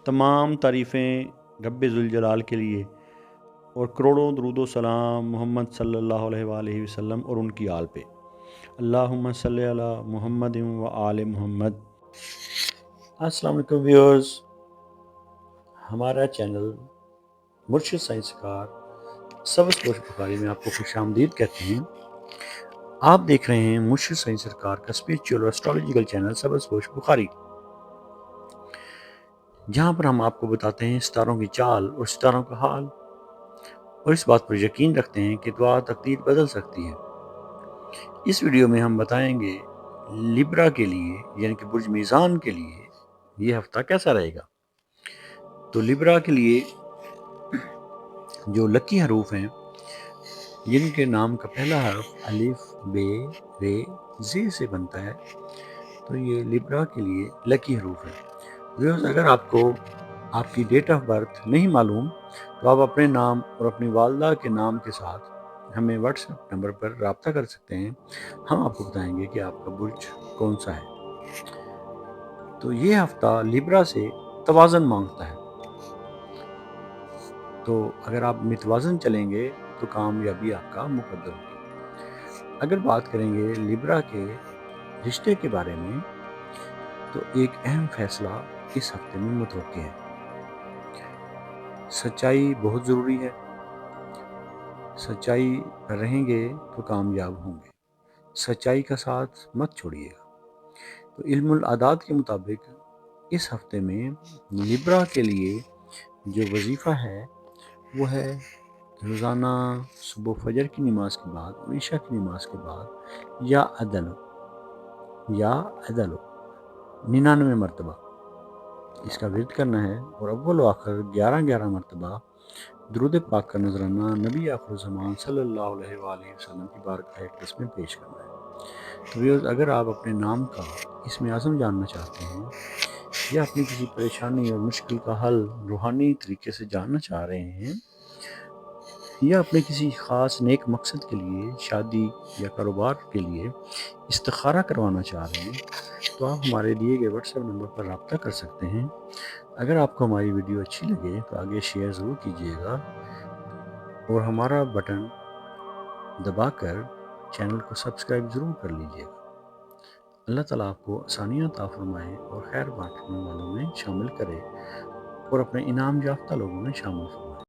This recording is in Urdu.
تمام تعریفیں رب ذوالجلال کے لیے اور کروڑوں درود و سلام محمد صلی اللہ علیہ وآلہ وسلم اور ان کی آل پہ۔ اللہم صلی علی محمد و آل محمد۔ السلام علیکم ویورز، ہمارا چینل مرشد سائنس کار سبز پوش بخاری میں آپ کو خوش آمدید کہتے ہیں۔ آپ دیکھ رہے ہیں مرشد سائنس سرکار کا اسپریچول اور اسٹرالوجیکل چینل سبز پوش بخاری، جہاں پر ہم آپ کو بتاتے ہیں ستاروں کی چال اور ستاروں کا حال، اور اس بات پر یقین رکھتے ہیں کہ دعا تقدیر بدل سکتی ہے۔ اس ویڈیو میں ہم بتائیں گے لیبرا کے لیے یعنی کہ برج میزان کے لیے یہ ہفتہ کیسا رہے گا۔ تو لیبرا کے لیے جو لکی حروف ہیں جن کے نام کا پہلا حرف الف بے رے زے سے بنتا ہے، تو یہ لیبرا کے لیے لکی حروف ہیں۔ ویورز، اگر آپ کو آپ کی ڈیٹ آف برتھ نہیں معلوم تو آپ اپنے نام اور اپنی والدہ کے نام کے ساتھ ہمیں واٹس ایپ نمبر پر رابطہ کر سکتے ہیں۔ ہم آپ کو بتائیں گے کہ آپ کا برج کون سا ہے۔ تو یہ ہفتہ لیبرا سے توازن مانگتا ہے، تو اگر آپ متوازن چلیں گے تو کامیابی آپ کا مقدر ہوگی۔ اگر بات کریں گے لیبرا کے رشتے کے بارے میں تو ایک اہم فیصلہ اس ہفتے میں متوقع ہے۔ سچائی بہت ضروری ہے، سچائی پر رہیں گے تو کامیاب ہوں گے، سچائی کا ساتھ مت چھوڑیے گا۔ تو علم العادات کے مطابق اس ہفتے میں لیبرا کے لیے جو وظیفہ ہے وہ ہے روزانہ صبح فجر کی نماز کے بعد اور عشاء کی نماز کے بعد یا عدل 99 مرتبہ اس کا ورد کرنا ہے، اور اول و آخر 11 مرتبہ درود پاک کا نذرانہ نبی آخر الزمان صلی اللہ علیہ وآلہ وسلم کی بارگاہ اقدس میں پیش کرنا ہے۔ تو ویورز، اگر آپ اپنے نام کا اسم اعظم جاننا چاہتے ہیں یا اپنی کسی پریشانی اور مشکل کا حل روحانی طریقے سے جاننا چاہ رہے ہیں، یا اپنے کسی خاص نیک مقصد کے لیے شادی یا کاروبار کے لیے استخارہ کروانا چاہ رہے ہیں، تو آپ ہمارے دیے گئے واٹس ایپ نمبر پر رابطہ کر سکتے ہیں۔ اگر آپ کو ہماری ویڈیو اچھی لگے تو آگے شیئر ضرور کیجیے گا، اور ہمارا بٹن دبا کر چینل کو سبسکرائب ضرور کر لیجیے گا۔ اللہ تعالیٰ آپ کو آسانیاں عطا فرمائے اور خیر بانٹنے والوں میں شامل کرے اور اپنے انعام یافتہ لوگوں میں شامل فرمائے۔